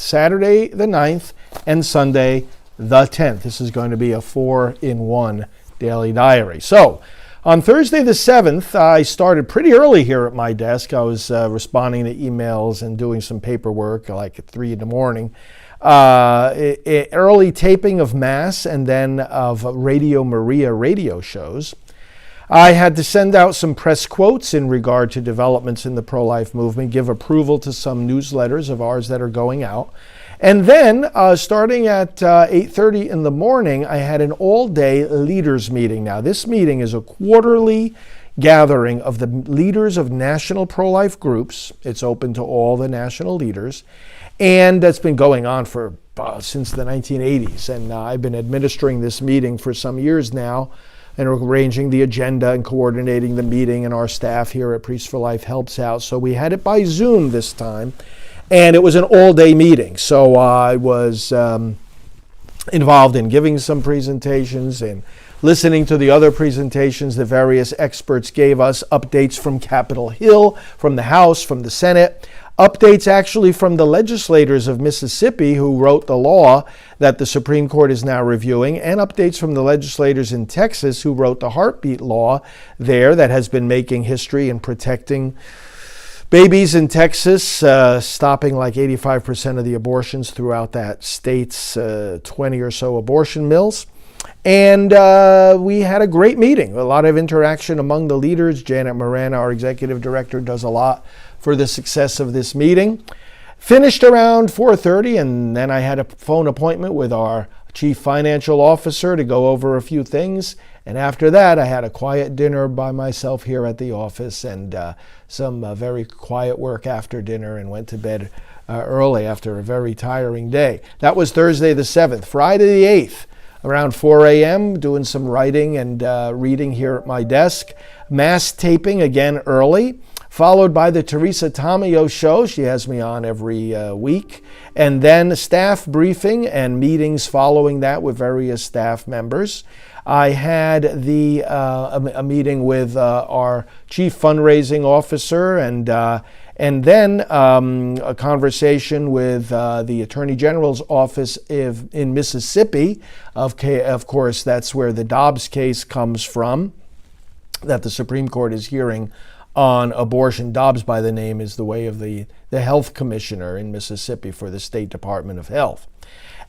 Saturday the 9th and Sunday the 10th. This is going to be a 4-in-1 daily diary. So, on Thursday the 7th, I started pretty early here at my desk. I was responding to emails and doing some paperwork like at 3 in the morning. Early taping of Mass and then of Radio Maria radio shows. I had to send out some press quotes in regard to developments in the pro-life movement, give approval to some newsletters of ours that are going out. And then, starting at 8:30 in the morning, I had an all-day leaders meeting. Now, this meeting is a quarterly gathering of the leaders of national pro-life groups. It's open to all the national leaders. And that's been going on for since the 1980s. And I've been administering this meeting for some years now, and arranging the agenda and coordinating the meeting, and our staff here at Priests for Life helps out. So we had it by Zoom this time, and it was an all-day meeting. So I was involved in giving some presentations and listening to the other presentations the various experts gave us, updates from Capitol Hill, from the House, from the Senate, updates actually from the legislators of Mississippi who wrote the law that the Supreme Court is now reviewing, and updates from the legislators in Texas who wrote the heartbeat law there that has been making history in protecting babies in Texas, stopping like 85% of the abortions throughout that state's 20 or so abortion mills. And we had a great meeting, a lot of interaction among the leaders. Janet Moran, our executive director, does a lot for the success of this meeting. Finished around 4:30, and then I had a phone appointment with our chief financial officer to go over a few things. And after that, I had a quiet dinner by myself here at the office, and some very quiet work after dinner, and went to bed early after a very tiring day. That was Thursday the 7th. Friday the 8th, around 4 a.m., doing some writing and reading here at my desk. Mass taping again early, followed by the Teresa Tomeo show. She has me on every week. And then staff briefing and meetings following that with various staff members. I had a meeting with our chief fundraising officer, and then a conversation with the Attorney General's office in Mississippi. Of course, that's where the Dobbs case comes from, that the Supreme Court is hearing on abortion. Dobbs, by the name, is the way of the health commissioner in Mississippi for the State Department of Health.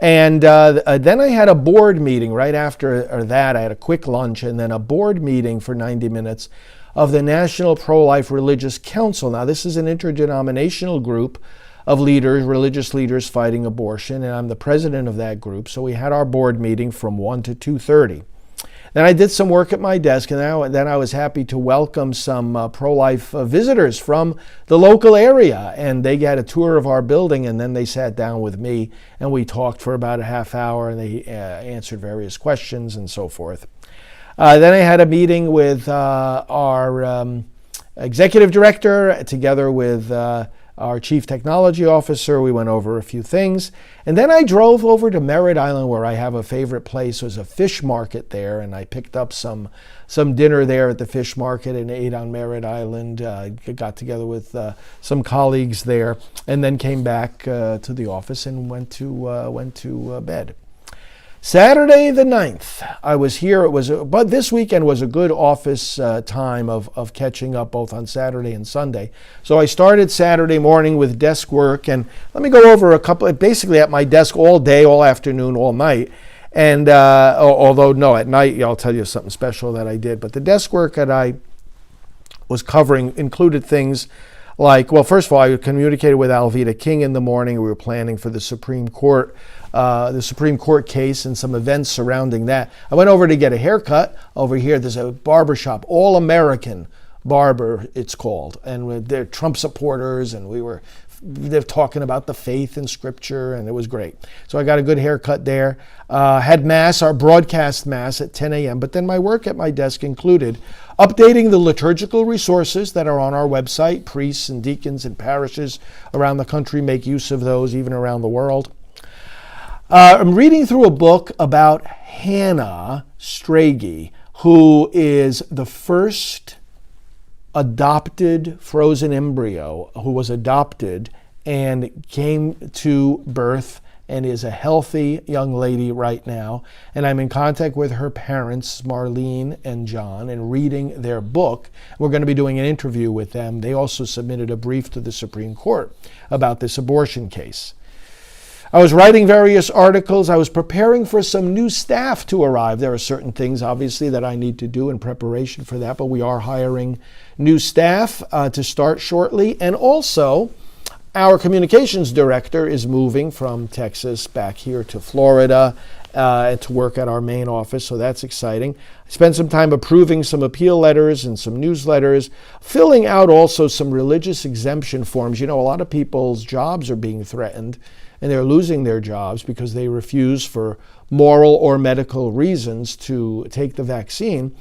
And then I had a board meeting right after that. I had a quick lunch and then a board meeting for 90 minutes of the National Pro-Life Religious Council. Now, this is an interdenominational group of leaders, religious leaders fighting abortion, and I'm the president of that group. So we had our board meeting from 1 to 2:30. Then I did some work at my desk, and then I was happy to welcome some pro-life visitors from the local area. And they had a tour of our building, and then they sat down with me, and we talked for about a half hour, and they answered various questions and so forth. Then I had a meeting with our executive director, together with our chief technology officer. We went over a few things. And then I drove over to Merritt Island, where I have a favorite place. There's a fish market there, and I picked up some dinner there at the fish market and ate on Merritt Island. Got together with some colleagues there, and then came back to the office and went to bed. Saturday the 9th, I was here. But this weekend was a good office time of catching up both on Saturday and Sunday. So I started Saturday morning with desk work, and let me go over basically at my desk all day, all afternoon, all night. And although no, at night I'll tell you something special that I did. But the desk work that I was covering included things like, well, first of all, I communicated with Alveda King in the morning. We were planning for the Supreme Court case and some events surrounding that. I went over to get a haircut over here. There's a barbershop, All American Barber, it's called, and they're Trump supporters, and they're talking about the faith and scripture, and it was great. So I got a good haircut there. Had Mass, our broadcast Mass at 10 a.m., but then my work at my desk included updating the liturgical resources that are on our website. Priests and deacons and parishes around the country make use of those, even around the world. I'm reading through a book about Hannah Strage, who is the first adopted frozen embryo who was adopted and came to birth and is a healthy young lady right now. And I'm in contact with her parents, Marlene and John, and reading their book. We're going to be doing an interview with them. They also submitted a brief to the Supreme Court about this abortion case. I was writing various articles. I was preparing for some new staff to arrive. There are certain things, obviously, that I need to do in preparation for that, but we are hiring new staff to start shortly. And also, our communications director is moving from Texas back here to Florida to work at our main office, so that's exciting. I spent some time approving some appeal letters and some newsletters, filling out also some religious exemption forms. You know, a lot of people's jobs are being threatened, and they're losing their jobs because they refuse for moral or medical reasons to take the vaccine.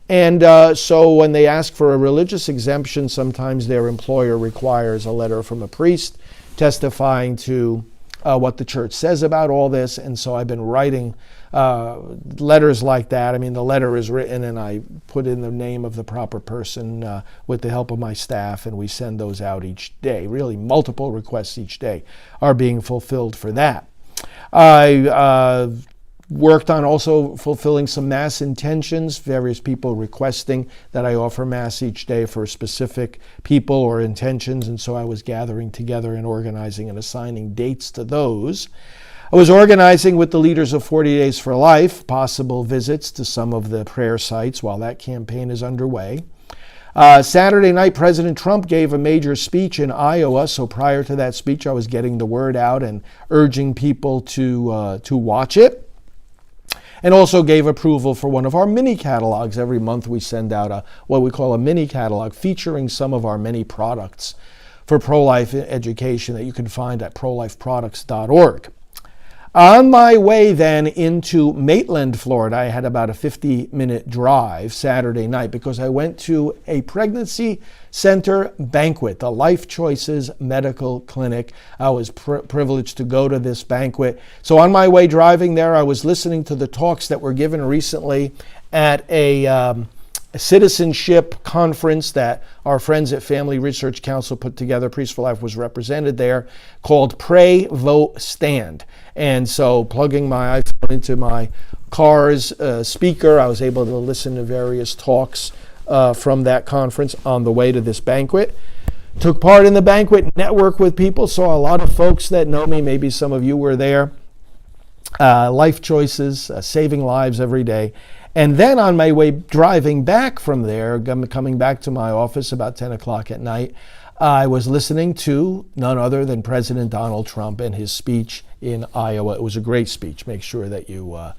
And so when they ask for a religious exemption, sometimes their employer requires a letter from a priest testifying to what the church says about all this. And so I've been writing letters like that. I mean, the letter is written and I put in the name of the proper person with the help of my staff, and we send those out each day. Really, multiple requests each day are being fulfilled for that. I worked on also fulfilling some mass intentions, various people requesting that I offer mass each day for specific people or intentions, and so I was gathering together and organizing and assigning dates to those. I was organizing with the leaders of 40 Days for Life possible visits to some of the prayer sites while that campaign is underway. Saturday night, President Trump gave a major speech in Iowa, so prior to that speech, I was getting the word out and urging people to watch it. And also gave approval for one of our mini catalogs. Every month we send out what we call a mini catalog featuring some of our many products for pro-life education that you can find at prolifeproducts.org. On my way then into Maitland, Florida, I had about a 50-minute drive Saturday night because I went to a pregnancy center banquet, the Life Choices Medical Clinic. I was privileged to go to this banquet. So on my way driving there, I was listening to the talks that were given recently at a citizenship conference that our friends at Family Research Council put together. Priest for Life was represented there, called Pray, Vote, Stand. And so plugging my iPhone into my car's speaker, I was able to listen to various talks from that conference on the way to this banquet. Took part in the banquet, networked with people, saw a lot of folks that know me. Maybe some of you were there. Life choices, saving lives every day. And then on my way driving back from there, coming back to my office about 10 o'clock at night, I was listening to none other than President Donald Trump and his speech in Iowa. It was a great speech. Make sure that you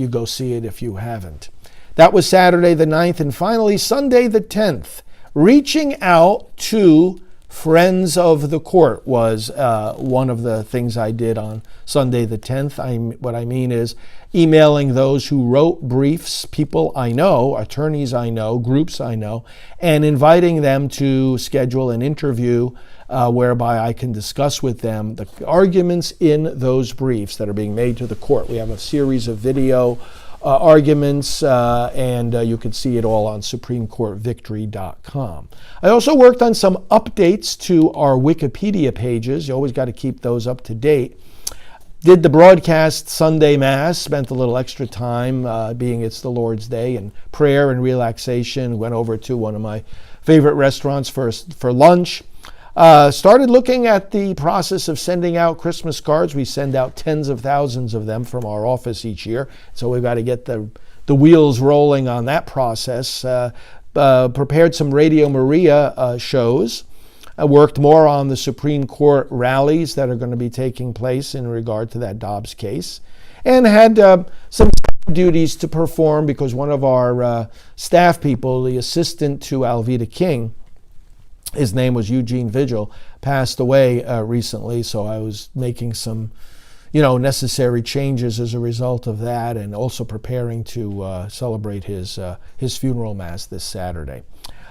go see it if you haven't. That was Saturday the 9th. And finally, Sunday the 10th, reaching out to Friends of the Court was one of the things I did on Sunday the 10th. What I mean is emailing those who wrote briefs, people I know, attorneys I know, groups I know, and inviting them to schedule an interview whereby I can discuss with them the arguments in those briefs that are being made to the court. We have a series of video arguments, and you can see it all on SupremeCourtVictory.com. I also worked on some updates to our Wikipedia pages. You always got to keep those up to date. Did the broadcast Sunday Mass, spent a little extra time, being it's the Lord's Day, and prayer and relaxation. Went over to one of my favorite restaurants for lunch. Started looking at the process of sending out Christmas cards. We send out tens of thousands of them from our office each year, so we've got to get the wheels rolling on that process. Prepared some Radio Maria shows. I worked more on the Supreme Court rallies that are going to be taking place in regard to that Dobbs case, and had some duties to perform because one of our staff people, the assistant to Alveda King, his name was Eugene Vigil, passed away recently, so I was making some, necessary changes as a result of that, and also preparing to celebrate his funeral mass this Saturday.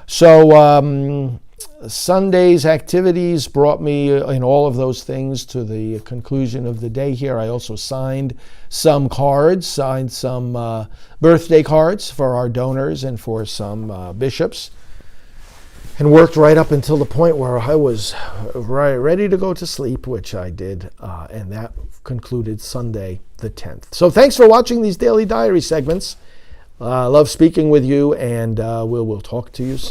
So Sunday's activities brought me in all of those things to the conclusion of the day here. I also signed some birthday cards for our donors and for some bishops. and worked right up until the point where I was ready to go to sleep, which I did, and that concluded Sunday the 10th. So thanks for watching these daily diary segments. I love speaking with you, and we'll talk to you soon.